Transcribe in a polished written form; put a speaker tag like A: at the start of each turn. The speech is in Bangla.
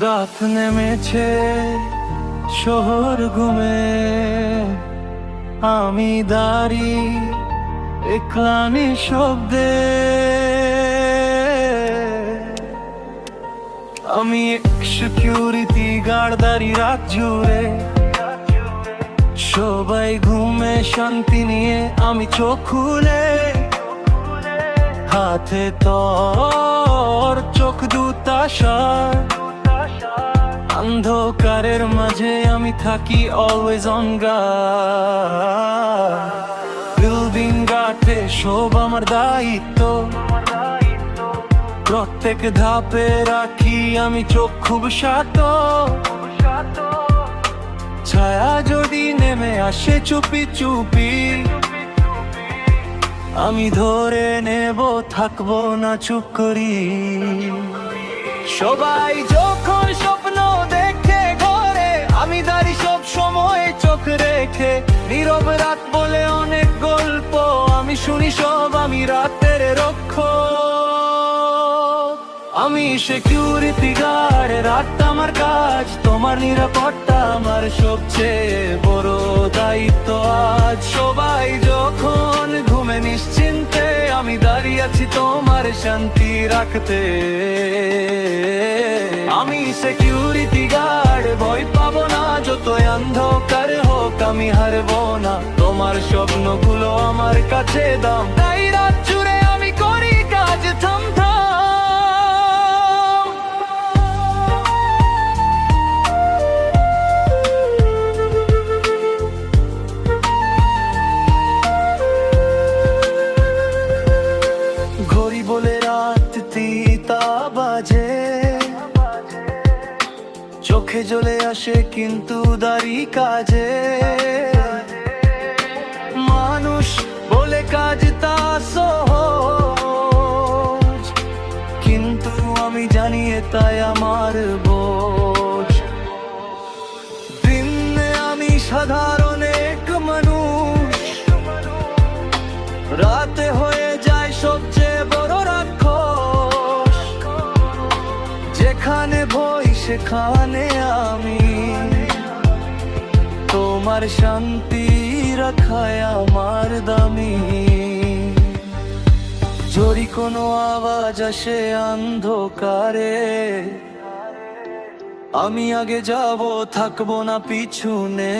A: রাত নেমেছে শহর ঘুমে, আমি দাঁড়ি একলা নিঃশব্দে। আমি এক সিকিউরিটি গার্ড দাঁড়ি রাত জুড়ে, সবাই ঘুমে শান্তি নিয়ে আমি চোখ খুলে। হাতে তোর চোখ দুতাশার, অন্ধকারের মাঝে আমি থাকি অলওয়েজ অন গার্ড। বিল্ডিং গার্ডে সব আমার দায়িত্ব, প্রত্যেক ধাপে রাখি আমি চোখ খুব শান্ত। ছায়া যদি নেমে আসে চুপি চুপি, আমি ধরে নেব, থাকবো না চুপ করি। সবাই যখন স্বপ্ন দেখে ঘরে, আমি দাঁড়ি সব সময় চোখ রেখে। নীরব রাত বলে অনেক গল্প, আমি শুনি সব, আমি রাতের রক্ষক। আমি সিকিউরিটি গার্ড, রাতটা আমার কাজ, তোমার নিরাপত্তা আমার সবচেয়ে বড় দায়িত্ব আজ। সবাই যখন ঘুমে নিশ্চিন্তে, আমি দাঁড়িয়ে আছি তোমার শান্তি রাখতে। আমি সিকিউরিটি গার্ড, ভয় পাবো না যতই অন্ধকার হোক, আমি হারবো না। তোমার স্বপ্নগুলো আমার কাছে দাম, তাই রাত জুড়ে আমি করি কাজ থাম থাম। ঘড়ি বলে রাত 3টা বাজে, চোখে জ্বলে আসে কিন্তু দাড়ি কাজে। মানুষ বলে কাজ তা সহজ, কিন্তু আমি জানি তাই আমার বোঝ। দিনে আমি সাধারণ এক মানুষ, রাতে হয়ে যায় সবচেয়ে বড় রাক্ষস। যেখানে ভয় সেখানে আমি, তোমার শান্তি রাখায় আমার দামি। যদি কোনো আওয়াজ আসে অন্ধকারে, আমি আগে যাব, থাকবো না পিছনে।